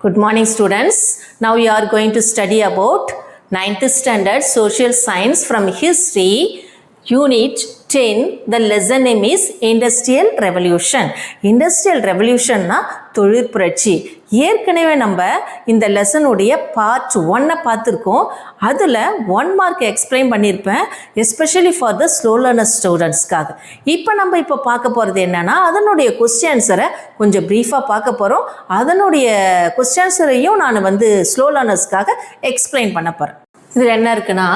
Good morning, students. Now we are going to study about 9th standard social science from history, unit 10. The lesson name is Industrial Revolution. Industrial Revolution na தொழிற்புரட்சி. ஏற்கனவே நம்ம இந்த lesson உடைய part 1 பார்த்துருக்கோம். அதில் 1 mark explain பண்ணியிருப்பேன், especially for the slow learner ஸ்டூடெண்ட்ஸ்க்காக. இப்போ பார்க்க போகிறது என்னென்னா, அதனுடைய கொஸ்டின் ஆன்சரை கொஞ்சம் ப்ரீஃபாக பார்க்க போகிறோம். அதனுடைய கொஸ்டின் ஆன்சரையும் நான் ஸ்லோ லேர்னர்ஸ்க்காக எக்ஸ்பிளைன் பண்ண போகிறேன். இதில் என்ன இருக்குன்னா,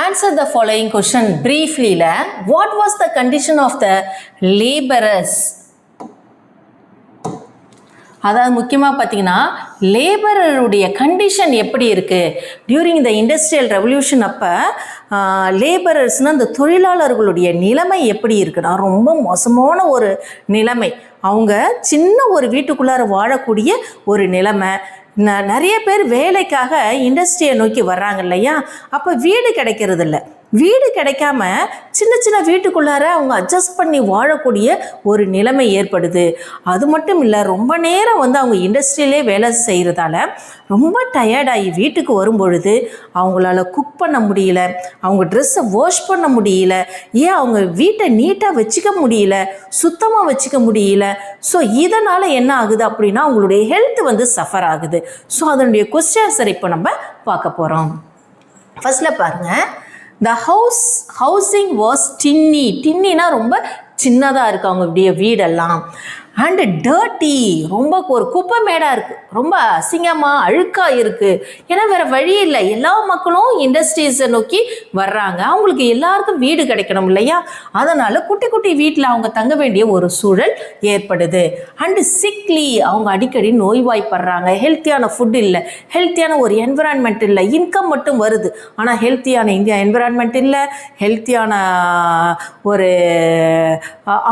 answer the following question briefly. What was the condition of the laborers? அதாவது முக்கியமாக பார்த்தீங்கன்னா, லேபருடைய கண்டிஷன் எப்படி இருக்குது டியூரிங் த இண்டஸ்ட்ரியல் ரெவல்யூஷன். அப்போ லேபரர்ஸ்னால் அந்த தொழிலாளர்களுடைய நிலைமை எப்படி இருக்குன்னா, ரொம்ப மோசமான ஒரு நிலைமை. அவங்க சின்ன ஒரு வீட்டுக்குள்ளார வாழக்கூடிய ஒரு நிலைமை. நிறைய பேர் வேலைக்காக இண்டஸ்ட்ரியை நோக்கி வர்றாங்க இல்லையா, அப்போ வீடு கிடைக்கிறது இல்லை. வீடு கிடைக்காம சின்ன சின்ன வீட்டுக்குள்ளார அவங்க அட்ஜஸ்ட் பண்ணி வாழக்கூடிய ஒரு நிலைமை ஏற்படுது. அது மட்டும் இல்லை, ரொம்ப நேரம் அவங்க இண்டஸ்ட்ரியிலே வேலை செய்கிறதால ரொம்ப டயர்டாகி வீட்டுக்கு வரும்பொழுது அவங்களால குக் பண்ண முடியல, அவங்க ட்ரெஸ்ஸை வாஷ் பண்ண முடியல, ஏன் அவங்க வீட்டை நீட்டாக வச்சுக்க முடியல, சுத்தமாக வச்சுக்க முடியல. ஸோ இதனால் என்ன ஆகுது அப்படின்னா, அவங்களுடைய ஹெல்த் சஃபர் ஆகுது. ஸோ அதனுடைய கொஸ்டின் ஆன்சர் இப்போ நம்ம பார்க்க போகிறோம். ஃபர்ஸ்ட்டில் பாருங்கள், the housing was tinny. tinnyனா ரொம்ப சின்னதாக இருக்குது அவங்களுடைய வீடெல்லாம். அண்டு டர்ட்டி, ரொம்ப ஒரு குப்பை மேடாக இருக்குது, ரொம்ப அசிங்கமாக அழுக்காக இருக்குது. ஏன்னா வேறு வழி இல்லை, எல்லா மக்களும் இண்டஸ்ட்ரீஸை நோக்கி வர்றாங்க, அவங்களுக்கு எல்லாருக்கும் வீடு கிடைக்கணும் இல்லையா, அதனால் குட்டி குட்டி வீட்டில் அவங்க தங்க வேண்டிய ஒரு சூழல் ஏற்படுது. அண்டு சிக்லி, அவங்க அடிக்கடி நோய்வாய்ப்படுறாங்க, ஹெல்த்தியான ஃபுட் இல்லை, ஹெல்த்தியான ஒரு என்விரான்மெண்ட் இல்லை. இன்கம் மட்டும் வருது, ஆனால் ஹெல்த்தியான என்விரான்மெண்ட் இல்லை, ஹெல்த்தியான ஒரு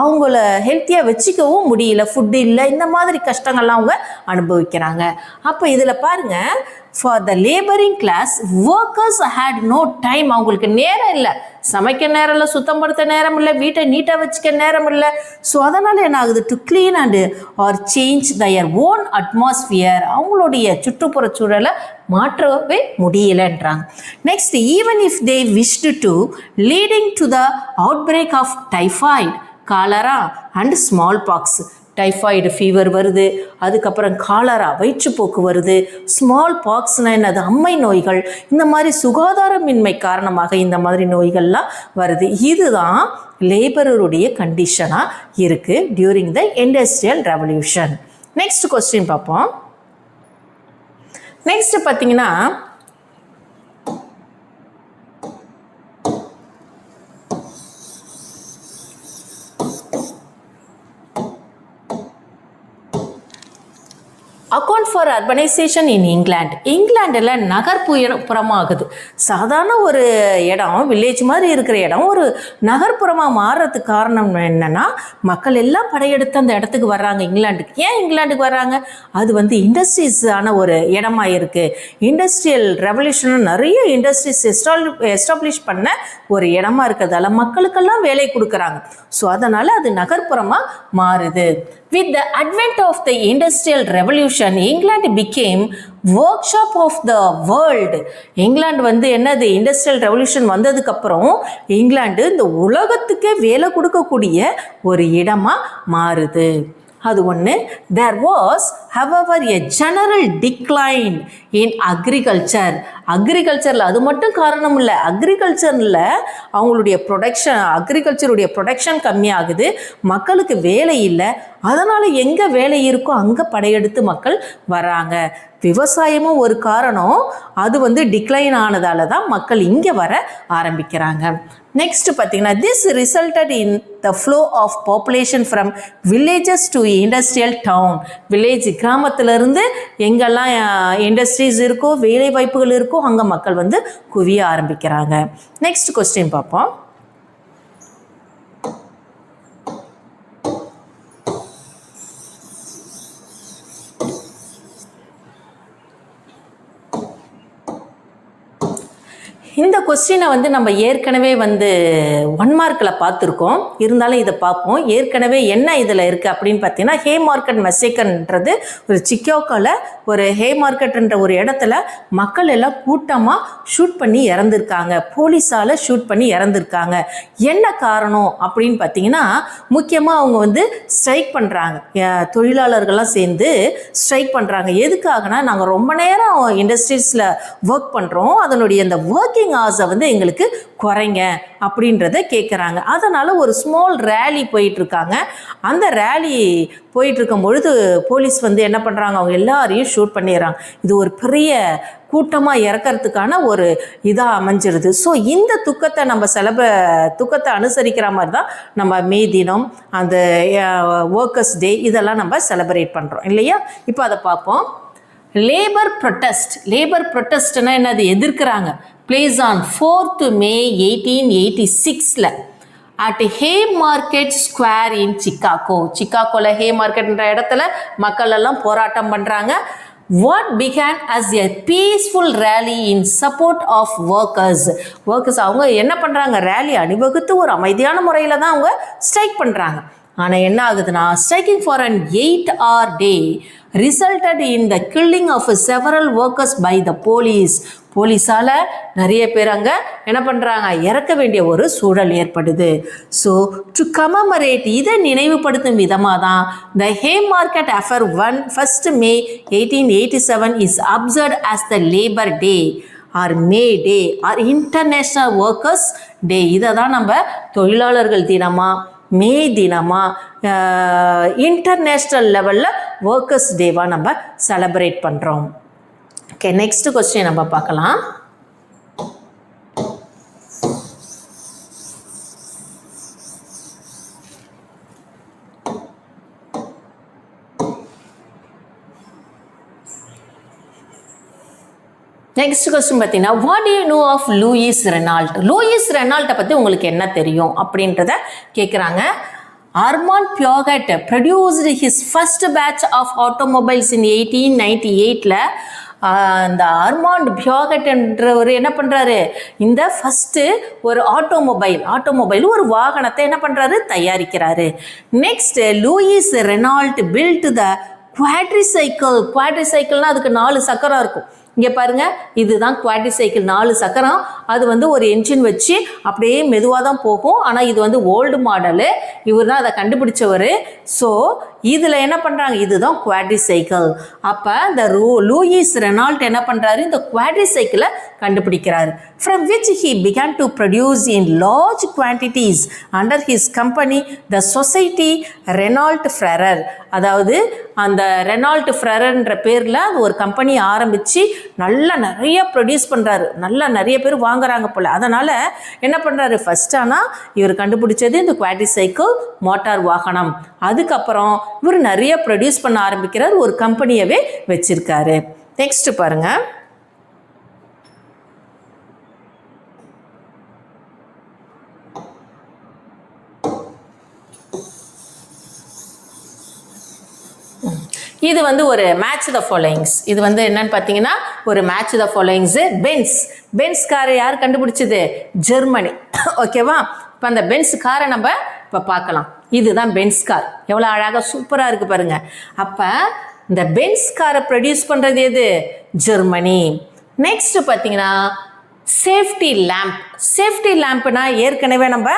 அவங்கள ஹெல்த்தியாக வச்சுக்கவும் முடியல, ஃபுட்டு இல்லை, இந்த மாதிரி கஷ்டங்கள்லாம் அவங்க அனுபவிக்கிறாங்க. அப்போ இதில் பாருங்கள், for the labouring class workers had no time. அவங்களுக்கு நேரம் இல்லை, சமைக்க நேரம் இல்லை, சுத்தம் படுத்த நேரம் இல்லை, வீட்டை நீட்டாக வச்சுக்க நேரம் இல்லை. ஸோ அதனால் என்ன ஆகுது, to clean and or change their own atmosphere, அவங்களுடைய சுற்றுப்புற சூழலை மாற்றவே முடியலன்றாங்க. Next, even if they wished to leading to the outbreak of typhoid, cholera and smallpox. Typhoid fever வருது, அதுக்கப்புறம் காலரா வயிற்றுப்போக்கு வருது, ஸ்மால் பாக்ஸ்னால் என்னது, அம்மை நோய்கள். இந்த மாதிரி சுகாதாரமின்மை காரணமாக இந்த மாதிரி நோய்கள்லாம் வருது. இதுதான் லேபருடைய கண்டிஷனாக இருக்குது during the industrial revolution. Next question பார்ப்போம். நெக்ஸ்ட் பார்த்தீங்கன்னா, அக்கௌண்ட் ஃபார் அர்பனைசேஷன் இன் இங்கிலாந்து. இங்கிலாண்டில் நகர்ப்புறமாகுது. சாதாரண ஒரு இடம், வில்லேஜ் மாதிரி இருக்கிற இடம் ஒரு நகர்ப்புறமாக மாறுறதுக்கு காரணம் என்னென்னா, மக்கள் எல்லாம் படையெடுத்து அந்த இடத்துக்கு வர்றாங்க இங்கிலாண்டுக்கு. ஏன் இங்கிலாண்டுக்கு வர்றாங்க, அது இண்டஸ்ட்ரீஸான ஒரு இடமா இருக்குது. இண்டஸ்ட்ரியல் ரெவல்யூஷன் நிறைய இண்டஸ்ட்ரீஸ் எஸ்டாப்ளிஷ் பண்ண ஒரு இடமா இருக்கிறதால மக்களுக்கெல்லாம் வேலை கொடுக்குறாங்க. ஸோ அதனால் அது நகர்ப்புறமாக மாறுது. With the advent of the Industrial Revolution, England became workshop of the world. England என்னது, இண்டஸ்ட்ரியல் ரெவல்யூஷன் வந்ததுக்கப்புறம் இங்கிலாந்து இந்த உலகத்துக்கே வேலை கொடுக்கக்கூடிய ஒரு இடமாக மாறுது. அது ஒன்று. There was, however, a general decline in agriculture. அக்ரிகல்ச்சரில் அது மட்டும் காரணம் இல்லை, அக்ரிகல்ச்சரில் அவங்களுடைய அக்ரிகல்ச்சருடைய ப்ரொடக்ஷன் கம்மியாகுது, மக்களுக்கு வேலை இல்லை. அதனால் எங்கே வேலை இருக்கோ அங்கே படையெடுத்து மக்கள் வராங்க. விவசாயமும் ஒரு காரணம், அது டிக்ளைன் ஆனதால தான் மக்கள் இங்கே வர ஆரம்பிக்கிறாங்க. நெக்ஸ்ட் பார்த்தீங்கன்னா, this resulted in the flow of population from villages to industrial town. Village கிராமத்திலிருந்து எங்கெல்லாம் இண்டஸ்ட்ரீஸ் இருக்கோ, வேலை வாய்ப்புகள் இருக்கோ, அங்கே மக்கள் குவிய ஆரம்பிக்கிறாங்க. நெக்ஸ்ட் கொஸ்டின் பார்ப்போம். இந்த கொஸ்டினை வந்து நம்ம ஏற்கனவே வந்து 1 மார்க்கில் பார்த்துருக்கோம், இருந்தாலும் இதை பார்ப்போம். ஏற்கனவே என்ன இதில் இருக்குது அப்படின்னு பார்த்தீங்கன்னா, ஹேமார்க்கெட் மெசேக்கர்ன்றது ஒரு சிக்காகோவில் ஒரு ஹேமார்க்கெட்ன்ற ஒரு இடத்துல மக்கள் எல்லாம் கூட்டமாக ஷூட் பண்ணி இறந்துருக்காங்க, போலீஸால் ஷூட் பண்ணி இறந்துருக்காங்க. என்ன காரணம் அப்படின்னு பார்த்தீங்கன்னா, முக்கியமாக அவங்க வந்து ஸ்ட்ரைக் பண்ணுறாங்க, தொழிலாளர்கள்லாம் சேர்ந்து ஸ்ட்ரைக் பண்ணுறாங்க. எதுக்காகனா, நாங்கள் ரொம்ப நேரம் இண்டஸ்ட்ரீஸில் ஒர்க் பண்ணுறோம், அதனுடைய அந்த ஒர்க்கிங் ஹவர்ஸை வந்து எங்களுக்கு குறைங்க அப்படின்றத கேட்குறாங்க. அதனால் ஒரு ஸ்மால் ரேலி போயிட்டுருக்காங்க. அந்த ரேலி போயிட்டுருக்கும் பொழுது போலீஸ் வந்து என்ன பண்ணுறாங்க, அவங்க எல்லாரையும் ஷூட் பண்ணிடுறாங்க. இது ஒரு பெரிய கூட்டமாக இறக்கிறதுக்கான ஒரு இதாக அமைஞ்சிருது. ஸோ இந்த துக்கத்தை நம்ம துக்கத்தை அனுசரிக்கிற மாதிரி தான் நம்ம மே தினம், அந்த ஒர்க்கர்ஸ் டே இதெல்லாம் நம்ம செலிப்ரேட் பண்ணுறோம் இல்லையா? இப்போ அதை பார்ப்போம். லேபர் ப்ரொட்டஸ்ட்னா என்னது, எதிர்க்கிறாங்க. Place on 4th May 1886 at Haymarket Square in சிக்காகோவில் ஹேமார்க்கெட்ன்ற இடத்துல மக்கள் எல்லாம் போராட்டம் பண்ணுறாங்க. What began as a peaceful rally in support of workers. அவங்க என்ன பண்ணுறாங்க, ரேலி அணிவகுத்து ஒரு அமைதியான முறையில் தான் அவங்க ஸ்ட்ரைக் பண்ணுறாங்க. ஆனால் என்ன ஆகுதுன்னா, striking for an 8-hour day resulted in the killing of several workers by the police. போலீஸால் நிறைய பேர் அங்கே என்ன பண்ணுறாங்க, இறக்க வேண்டிய ஒரு சூழல் ஏற்படுது. ஸோ டு கமமரேட், இதை நினைவுபடுத்தும் விதமாக தான் the Haymarket affair 1st May 1887 is observed as the labour day or May day or international workers day. இதை தான் நம்ம தொழிலாளர்கள் தினமாக, மே தினமாக, இன்டர்நேஷ்னல் லெவலில் ஒர்க்கர்ஸ் டேவாக நம்ம செலப்ரேட் பண்ணுறோம். ஓகே, நெக்ஸ்ட் கொஸ்டின் நம்ம பார்க்கலாம். நெக்ஸ்ட் கொஸ்டின் பார்த்தீங்கன்னா, what do you know of Louis Renault? Louis ரெனால்ட்டை பற்றி உங்களுக்கு என்ன தெரியும் அப்படின்றத கேட்குறாங்க. Armand Peugeot produced his first batch of automobiles in 1898. அந்த ஆர்மாண்ட் பியோகட்ன்றவர் என்ன பண்ணுறாரு, இந்த ஃபஸ்ட்டு ஒரு ஆட்டோமொபைல் ஒரு வாகனத்தை என்ன பண்ணுறாரு, தயாரிக்கிறாரு. Next Louis Renault built the குவாட்ரிசைக்கிள்னால் அதுக்கு 4 சக்கரம் இருக்கும். இங்கே பாருங்கள், இதுதான் குவாட்ரிசைக்கிள், 4 சக்கரம். அது வந்து ஒரு என்ஜின் வச்சு அப்படியே மெதுவாக தான் போகும். ஆனால் இது வந்து ஓல்டு மாடலு, இவர் தான் அதை கண்டுபிடிச்சவர். ஸோ இதில் என்ன பண்ணுறாங்க, இதுதான் குவாட்ரிசைக்கிள். அப்போ இந்த லூயிஸ் ரெனால்ட் என்ன பண்ணுறாரு, இந்த குவாட்ரிசைக்கிளை கண்டுபிடிக்கிறாரு. From which he began to produce in large quantities under his company the society Renault Freres. அதாவது அந்த ரெனால்ட் ஃப்ரெரர்ன்ற பேரில் அது ஒரு கம்பெனி ஆரம்பித்து நிறைய ப்ரொடியூஸ் பண்ணுறாரு. நிறைய பேர் வாங்குறாங்க போல். அதனால் என்ன பண்ணுறாரு, ஃபஸ்ட் ஆனால் இவர் கண்டுபிடிச்சது இந்த குவாட்ரிசைக்கிள் மோட்டார் வாகனம். அதுக்கப்புறம் இவர் நிறைய ப்ரொடியூஸ் பண்ண ஆரம்பிக்கிறார், ஒரு கம்பெனியவே வச்சிருக்காரு. நெக்ஸ்ட் பாருங்க. இது வந்து ஒரு மேட்ச் த ஃபாலோயிங்ஸ். இது வந்து என்னன்னு பார்த்தீங்கன்னா ஒரு மேட்ச் த ஃபாலோயிங்ஸ். பென்ஸ் காரை யார் கண்டுபிடிச்சது, ஜெர்மனி. ஓகேவா? இப்போ அந்த பென்ஸ் காரை நம்ம இப்போ பார்க்கலாம். இதுதான் பென்ஸ் கார். எவ்வளோ அழகாக சூப்பராக இருக்குது பாருங்க. அப்போ இந்த பென்ஸ் காரை ப்ரொடியூஸ் பண்ணுறது எது, ஜெர்மனி. நெக்ஸ்ட் பார்த்தீங்கன்னா சேஃப்டி லேம்ப்னா ஏற்கனவே நம்ம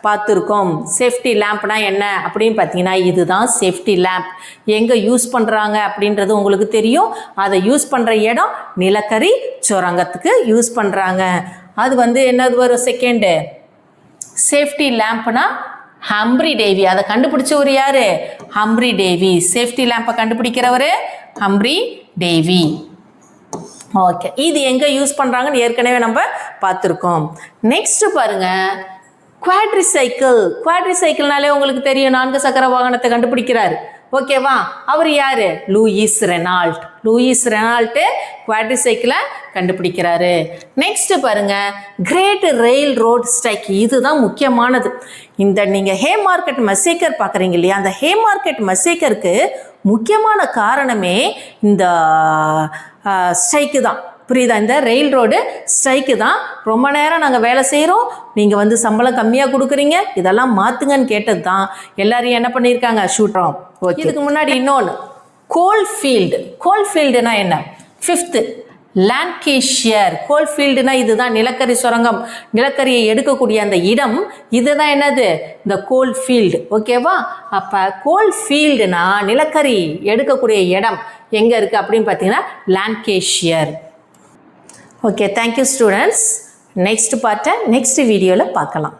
பார்த்துருக்கோம். சேஃப்டி லேம்ப்னா என்ன அப்படின்னு பார்த்தீங்கன்னா, இதுதான் சேஃப்டி லேம்ப். எங்கே யூஸ் பண்ணுறாங்க அப்படின்றது உங்களுக்கு தெரியும். அதை யூஸ் பண்ணுற இடம் நிலக்கரி சுரங்கத்துக்கு யூஸ் பண்ணுறாங்க. அது வந்து என்னது வரும், செகண்டு சேஃப்டி லேம்ப்னா ஹம்ப்ரி டேவி. அதை கண்டுபிடிச்சவர் யாரு, ஹம்ப்ரி டேவி. சேஃப்டி லேம்பை கண்டுபிடிக்கிறவர் ஹம்ப்ரி டேவி. ஓகே, இது எங்கே யூஸ் பண்ணுறாங்கன்னு ஏற்கனவே நம்ம பார்த்துருக்கோம். நெக்ஸ்ட் பாருங்க, குவாட்ரிசைக்கிள்னாலே உங்களுக்கு தெரியும், 4 சக்கர வாகனத்தை கண்டுபிடிக்கிறாரு. ஓகேவா? அவர் யாரு, லூயிஸ் ரெனால்ட் குவாட்ரிசைக்கிளை கண்டுபிடிக்கிறாரு. நெக்ஸ்ட் பாருங்க, கிரேட் ரெயில் ரோட் ஸ்ட்ரைக். இதுதான் முக்கியமானது. இந்த நீங்கள் ஹேமார்க்கெட் மெசேக்கர் பார்க்குறீங்க இல்லையா, அந்த ஹேமார்க்கெட் மெசேக்கருக்கு முக்கியமான காரணமே இந்த ஸ்ட்ரைக்கு தான். புரியுதா? இந்த ரயில் ரோடு ஸ்ட்ரைக்கு தான். ரொம்ப நேரம் நாங்கள் வேலை செய்கிறோம், நீங்கள் வந்து சம்பளம் கம்மியாக கொடுக்குறீங்க, இதெல்லாம் மாற்றுங்கன்னு கேட்டது தான் எல்லாரையும் என்ன பண்ணியிருக்காங்க, ஷூட்றோம். ஓகே, இதுக்கு முன்னாடி இன்னொன்று கோல்ஃபீல்டு. கோல்ஃபீல்டுனா என்ன? 5th லான்கேஷியர். கோல்ஃபீல்டுனா இதுதான் நிலக்கரி சுரங்கம், நிலக்கரியை எடுக்கக்கூடிய அந்த இடம், இதுதான் என்னது, இந்த கோல்ஃபீல்டு. ஓகேவா? அப்போ கோல்ஃபீல்டுனா நிலக்கரி எடுக்கக்கூடிய இடம் எங்கே இருக்குது அப்படின்னு பார்த்தீங்கன்னா Lancashire. Okay, thank you students. Next பார்ட்டை நெக்ஸ்ட் வீடியோவில் பார்க்கலாம்.